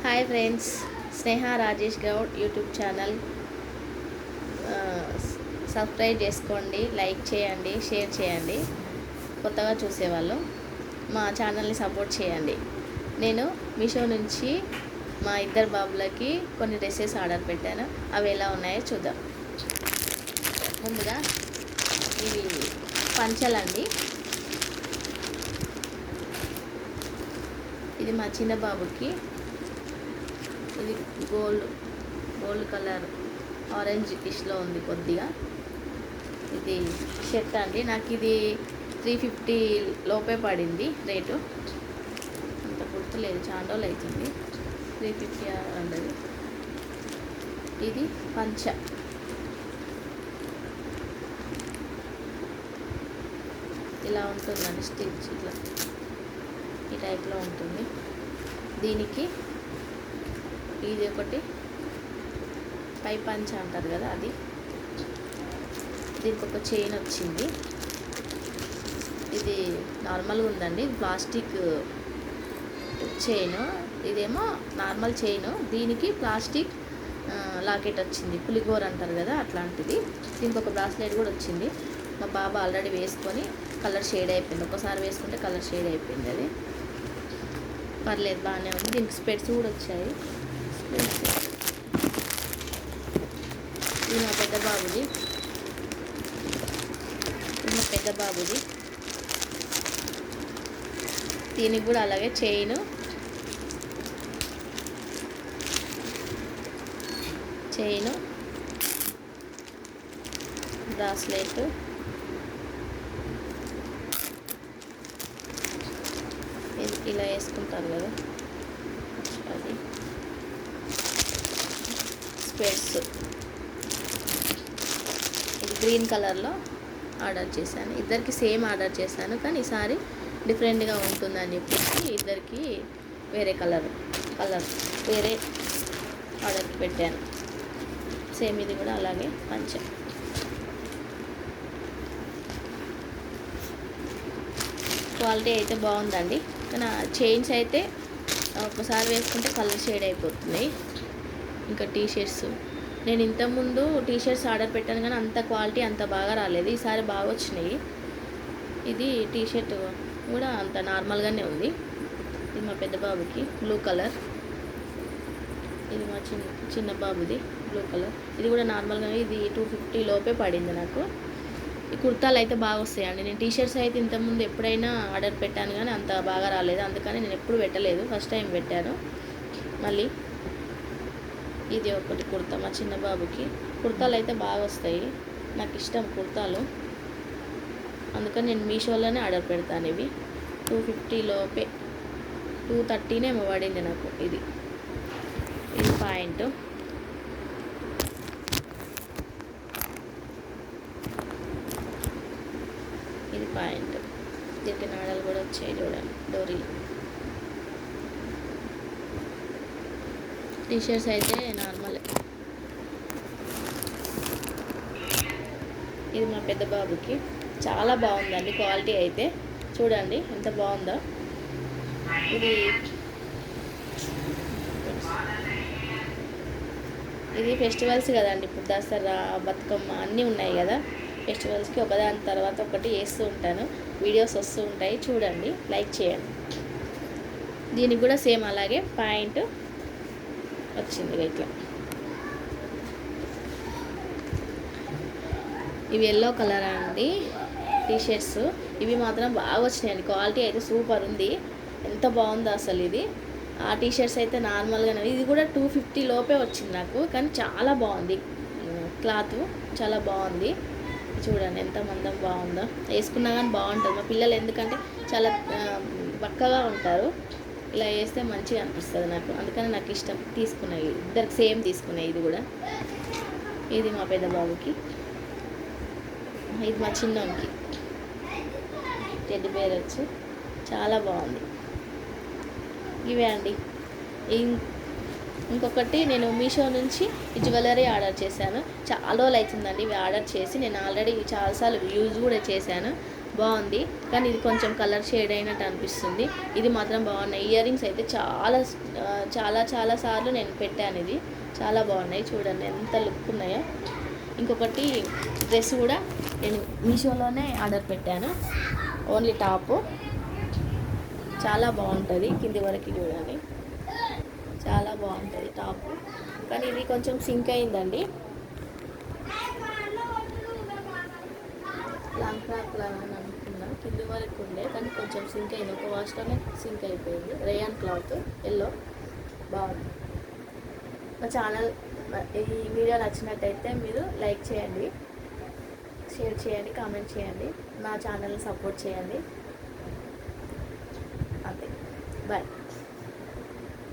Hi friends, Sneha Rajesh Goud YouTube channel subscribe చేసుకోండి, like చేయండి, share చేయండి. కొత్తగా చూసేవాళ్ళు మా ఛానల్ని సపోర్ట్ చేయండి. నేను మీషో నుంచి మా ఇద్దరు బాబులకి కొన్ని డ్రెస్సెస్ ఆర్డర్ పెట్టాను. అవి ఎలా ఉన్నాయో చూద్దాం. ముందుగా ఇవి పంచలండి. ఇది మా చిన్న బాబుకి, ఇది గోల్డ్ కలర్ ఆరెంజ్ కిష్లో ఉంది కొద్దిగా. ఇది షర్ట్ అండి. నాకు ఇది 350 లోపే పడింది రేటు. అంత గుర్తులేదు, చాలా రోజులు అవుతుంది. 350 అన్నది. ఇది పంచ. ఇలా ఉంటుందండి, స్టిచ్ ఇట్లా ఈ టైప్లో ఉంటుంది. దీనికి ఇది ఒకటి పై పంచ అంటారు కదా, అది. దీనికి ఒక చైన్ వచ్చింది. ఇది నార్మల్గా ఉందండి, ప్లాస్టిక్ చైన్. ఇదేమో నార్మల్ చైన్, దీనికి ప్లాస్టిక్ లాకెట్ వచ్చింది. పులిగోర అంటారు కదా, అట్లాంటిది. దీనికి ఒక బ్రాస్లెట్ కూడా వచ్చింది. మా బాబా ఆల్రెడీ వేసుకొని కలర్ షేడ్ అయిపోయింది. ఒకసారి వేసుకుంటే కలర్ షేడ్ అయిపోయింది. అది పర్లేదు, బాగానే ఉంది. దీనికి స్పెట్స్ కూడా వచ్చాయి. ఇది మా పెద్ద బాబుది. దీనికి కూడా అలాగే చైను, బ్రాస్లెట్, ఇది ఇలా వేసుకుంటారు కదా, అది స్పెట్స్. ఇది గ్రీన్ కలర్లో ఆర్డర్ చేశాను. ఇద్దరికి సేమ్ ఆర్డర్ చేశాను, కానీ ఈసారి డిఫరెంట్గా ఉంటుందని చెప్పేసి ఇద్దరికి వేరే కలర్ వేరే ఆర్డర్కి పెట్టాను. సేమ్ ఇది కూడా అలాగే పంచ. క్వాలిటీ అయితే బాగుందండి, కానీ చైన్స్ అయితే ఒకసారి వేసుకుంటే కలర్ షేడ్ అయిపోతున్నాయి. ఇంకా టీషర్ట్స్, నేను ఇంతకుముందు టీషర్ట్స్ ఆర్డర్ పెట్టాను, కానీ అంత క్వాలిటీ అంత బాగా రాలేదు. ఈసారి బాగా వచ్చినాయి. ఇది టీషర్ట్ కూడా అంత నార్మల్గానే ఉంది. ఇది మా పెద్ద బాబుకి బ్లూ కలర్. ఇది మా చిన్న బాబుది బ్లూ కలర్. ఇది కూడా నార్మల్గానే, ఇది 250 లోపే పడింది నాకు. ఈ కుర్తాలు అయితే బాగా వస్తాయండి. నేను టీషర్ట్స్ అయితే ఇంతకుముందు ఎప్పుడైనా ఆర్డర్ పెట్టాను, కానీ అంత బాగా రాలేదు. అందుకని నేను ఎప్పుడు పెట్టలేదు, ఫస్ట్ టైం పెట్టాను. మళ్ళీ ఇది ఒకటి కుర్తా మా చిన్న బాబుకి. కుర్తాలు అయితే బాగా వస్తాయి, నాకు ఇష్టం కుర్తాలు. అందుకని నేను మీషోలోనే ఆర్డర్ పెడతాను. ఇవి 250 లోపే, 230 పడింది నాకు. ఇది పాయింట్. ఇది పాయింట్. దీనికి నాడలు కూడా వచ్చాయి చూడండి, డోరీలు. టీషర్ట్స్ అయితే నార్మల్. ఇది మా పెద్ద బాబుకి. చాలా బాగుందండి క్వాలిటీ అయితే, చూడండి ఎంత బాగుందో. ఇది ఫెస్టివల్స్ కదండి, ఇప్పుడు దసరా, బతుకమ్మ అన్నీ ఉన్నాయి కదా. ఫెస్టివల్స్కి ఒకదాని తర్వాత ఒకటి వేస్తూ ఉంటాను, వీడియోస్ వస్తూ ఉంటాయి. చూడండి, లైక్ చేయండి. దీనికి కూడా సేమ్ అలాగే పాయింట్ వచ్చింది ఇట్లా. ఇవి ఎల్లో కలర్ అండి టీషర్ట్స్. ఇవి మాత్రం బాగా వచ్చినాయండి, క్వాలిటీ అయితే సూపర్ ఉంది. ఎంత బాగుందో అసలు ఇది. ఆ టీషర్ట్స్ అయితే నార్మల్గానే, ఇది కూడా 250 లోపే వచ్చింది నాకు, కానీ చాలా బాగుంది. క్లాత్ చాలా బాగుంది. చూడండి ఎంత మందం బాగుందో. వేసుకున్నా కానీ బాగుంటుంది. మా పిల్లలు ఎందుకంటే చాలా బక్కగా ఉంటారు, ఇలా వేస్తే మంచిగా అనిపిస్తుంది నాకు. అందుకని నాకు ఇష్టం. తీసుకున్నాయి, ఇద్దరికి సేమ్ తీసుకున్నాయి. ఇది కూడా, ఇది మా పెద్ద బాబుకి. ఇది మా చిన్నోనికి టెడ్డీ బేర్ వచ్చి చాలా బాగుంది. ఇవే అండి. ఇంకొకటి నేను మీషో నుంచి జ్యువెలరీ ఆర్డర్ చేశాను. చాలా రోజులు అవుతుందండి ఇవి ఆర్డర్ చేసి. నేను ఆల్రెడీ చాలాసార్లు యూజ్ కూడా చేశాను. బాగుంది. కానీ ఇది కొంచెం కలర్ షేడ్ అయినట్టు అనిపిస్తుంది. ఇది మాత్రం బాగున్నాయి. ఇయర్ రింగ్స్ అయితే చాలా సార్లు నేను పెట్టాను. ఇది చాలా బాగున్నాయి. చూడండి ఎంత లుక్ ఉన్నాయో. ఇంకొకటి డ్రెస్ కూడా నేను మీషోలోనే ఆర్డర్ పెట్టాను. ఓన్లీ టాపు చాలా బాగుంటుంది. కింది వరకు చూడండి, చాలా బాగుంటుంది టాపు. కానీ ఇది కొంచెం సింక్ అయిందండి. లాంగ్ ఫ్రాక్ లాగా అని అనుకున్నా, కింది వరకు ఉండే కానీ కొంచెం సింక్ అయింది. ఒక వాష్లోనే సింక్ అయిపోయింది. రేయాన్ క్లాత్ ఎల్లో బాగుంది. మా ఛానల్ ఈ వీడియో నచ్చినట్టయితే మీరు లైక్ చేయండి, షేర్ చేయండి, కామెంట్ చేయండి, నా ఛానల్ని సపోర్ట్ చేయండి. అంతే, బాయ్.